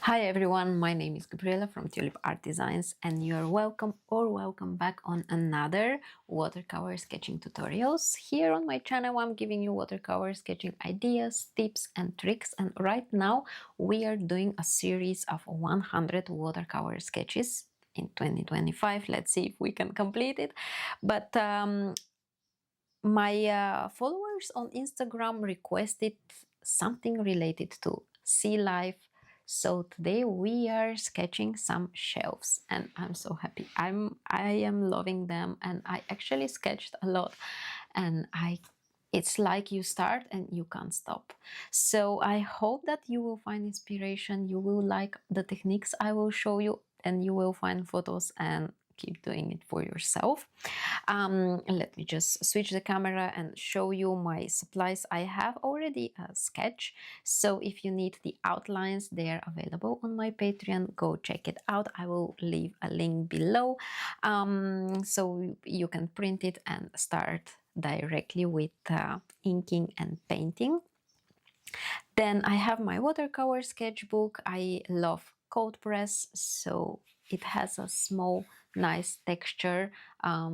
Hi everyone, my name is Gabriela from Tulip Art Designs and you're welcome back on another watercolor sketching tutorials. Here on my channel I'm giving you watercolor sketching ideas, tips and tricks, and right now we are doing a series of 100 watercolor sketches in 2025. Let's see if we can complete it. But my followers on Instagram requested something related to sea life, so today we are sketching some shelves and I'm so happy. I am loving them, and I actually sketched a lot, and it's like you start and you can't stop. So I hope that you will find inspiration, you will like the techniques I will show you, and you will find photos and keep doing it for yourself. Let me just switch the camera and show you my supplies. I have already a sketch, so if you need the outlines, they are available on my Patreon. Go check it out. I will leave a link below, so you can print it and start directly with inking and painting. Then I have my watercolor sketchbook. I love cold press, so it has a small, nice texture,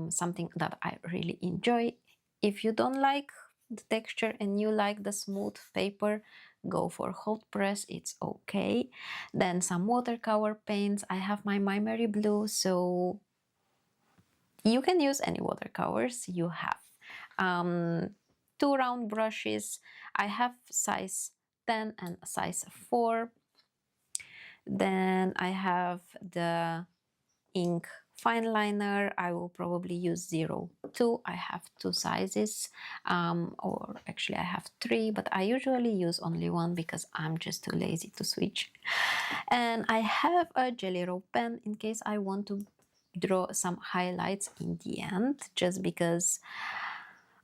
something that I really enjoy. If you don't like the texture and you like the smooth paper, go for cold press, it's okay. Then some watercolor paints. I have my Memory Blue, so you can use any watercolors you have. Two round brushes. I have size 10 and size 4. Then I have the ink fine liner. I will probably use 02. I have two sizes, or actually I have 3, but I usually use only 1 because I'm just too lazy to switch. And I have a Jelly Roll pen in case I want to draw some highlights in the end, just because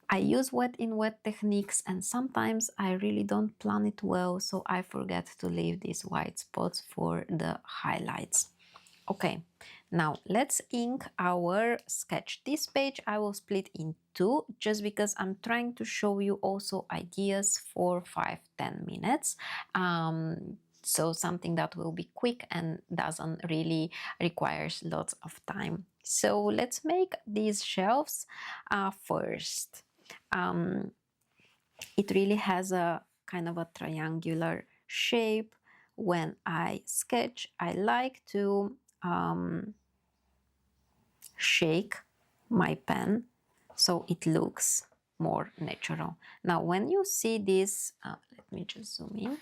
I use wet in wet techniques and sometimes I really don't plan it well, so I forget to leave these white spots for the highlights. Okay, now let's ink our sketch. This page I will split in 2 just because I'm trying to show you also ideas for 5-10 minutes. So something that will be quick and doesn't really requires lots of time. So let's make these shelves first. It really has a kind of a triangular shape. When I sketch, I like to shake my pen so it looks more natural. Now when you see this, let me just zoom in.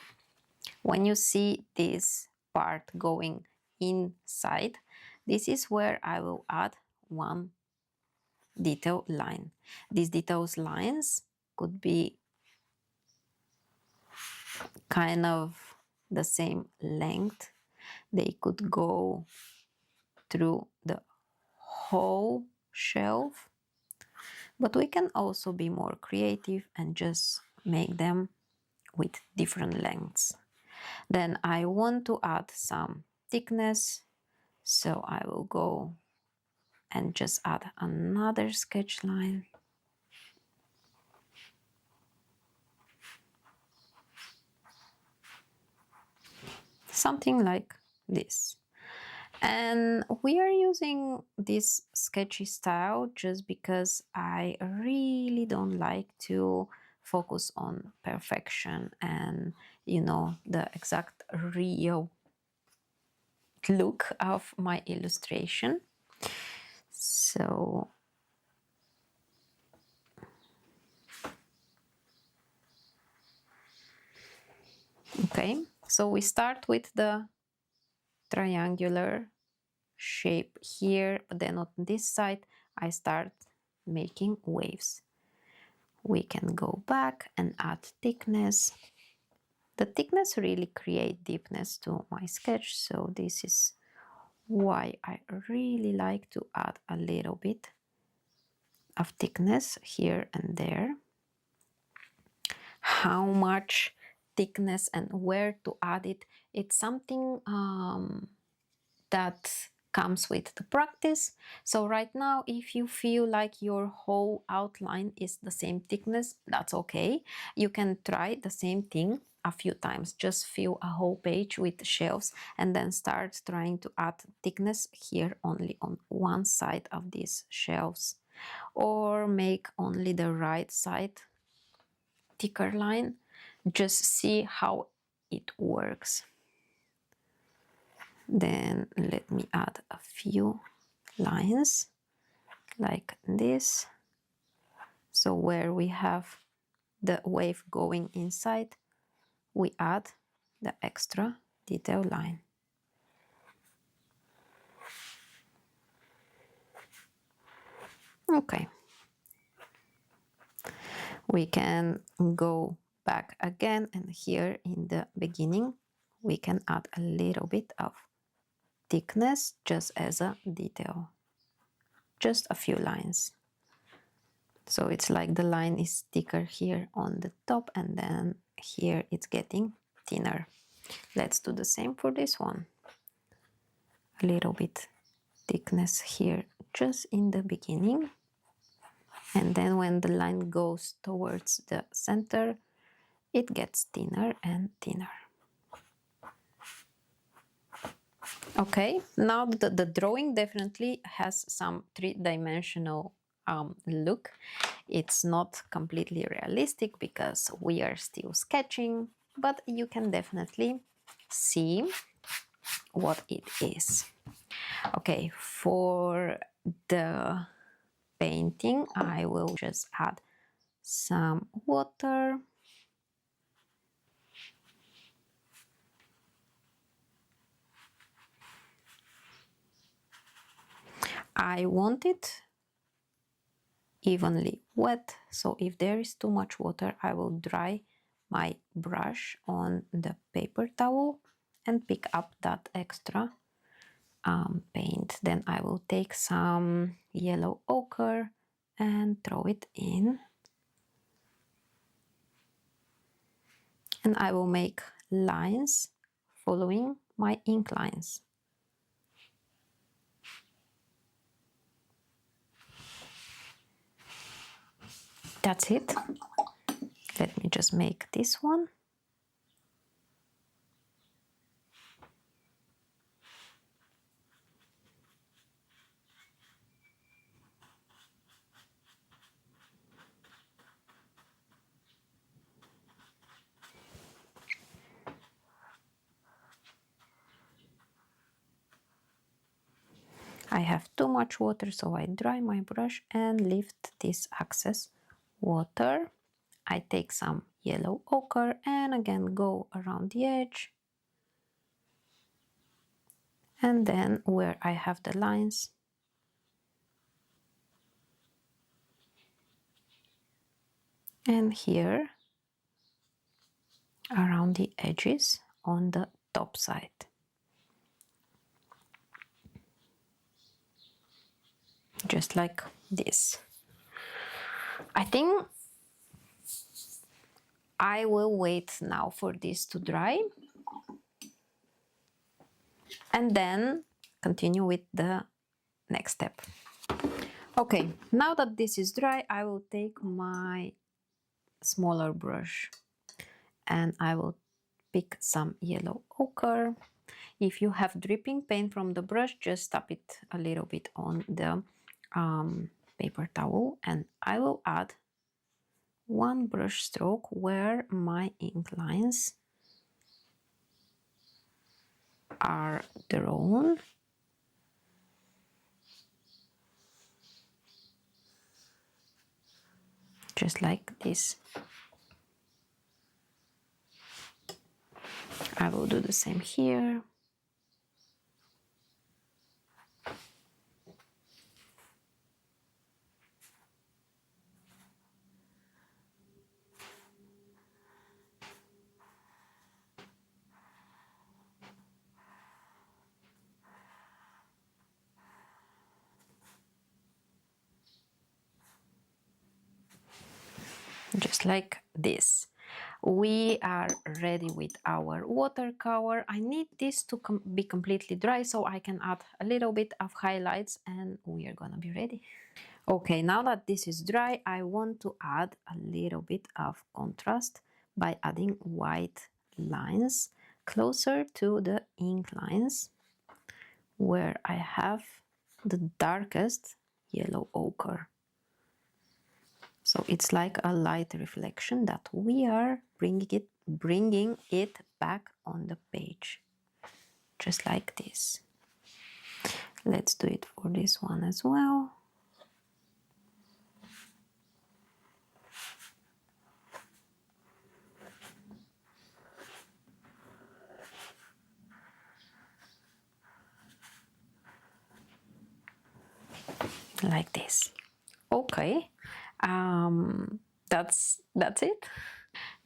When you see this part going inside, this is where I will add one detail line. These details lines could be kind of the same length. They could go through the whole shelf, but we can also be more creative and just make them with different lengths. Then I want to add some thickness, so I will go and just add another sketch line. Something like this. And we are using this sketchy style just because I really don't like to focus on perfection and, you know, the exact real look of my illustration. So okay, so we start with the triangular shape here, but then on this side I start making waves. We can go back and add thickness. The thickness really creates deepness to my sketch, so this is why I really like to add a little bit of thickness here and there. How much thickness and where to add it, it's something that comes with the practice. So right now, if you feel like your whole outline is the same thickness, that's okay. You can try the same thing a few times. Just fill a whole page with shelves and then start trying to add thickness here only on one side of these shelves, or make only the right side thicker line. Just see how it works. Then let me add a few lines like this. So where we have the wave going inside, we add the extra detail line. Okay. We can go back again, and here in the beginning we can add a little bit of thickness just as a detail. Just a few lines. So it's like the line is thicker here on the top, and then here it's getting thinner. Let's do the same for this one. A little bit thickness here just in the beginning, and then when the line goes towards the center, it gets thinner and thinner. Okay, now the drawing definitely has some three-dimensional look. It's not completely realistic because we are still sketching, but you can definitely see what it is. Okay, for the painting, I will just add some water. I want it evenly wet, so if there is too much water, I will dry my brush on the paper towel and pick up that extra paint. Then I will take some yellow ochre and throw it in, and I will make lines following my ink lines. That's it. Let me just make this one. I have too much water, so I dry my brush and lift this excess water. I take some yellow ochre and again go around the edge. And then where I have the lines, and here around the edges on the top side. Just like this. I think I will wait now for this to dry and then continue with the next step. Okay, now that this is dry, I will take my smaller brush and I will pick some yellow ochre. If you have dripping paint from the brush, just tap it a little bit on the paper towel, and I will add one brush stroke where my ink lines are drawn. Just like this. I will do the same here. Just like this. We are ready with our watercolor. I need this to be completely dry so I can add a little bit of highlights and we are gonna be ready. Okay, now that this is dry, I want to add a little bit of contrast by adding white lines closer to the ink lines where I have the darkest yellow ochre. So it's like a light reflection that we are bringing it back on the page, just like this. Let's do it for this one as well. Like this. Okay, that's it.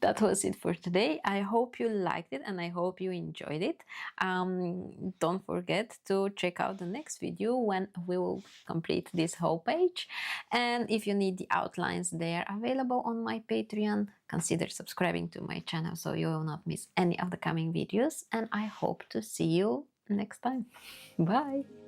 That was it for today. I hope you liked it and I hope you enjoyed it. Don't forget to check out the next video when we will complete this whole page. And if you need the outlines, they are available on my Patreon. Consider subscribing to my channel so you will not miss any of the coming videos. And I hope to see you next time. Bye!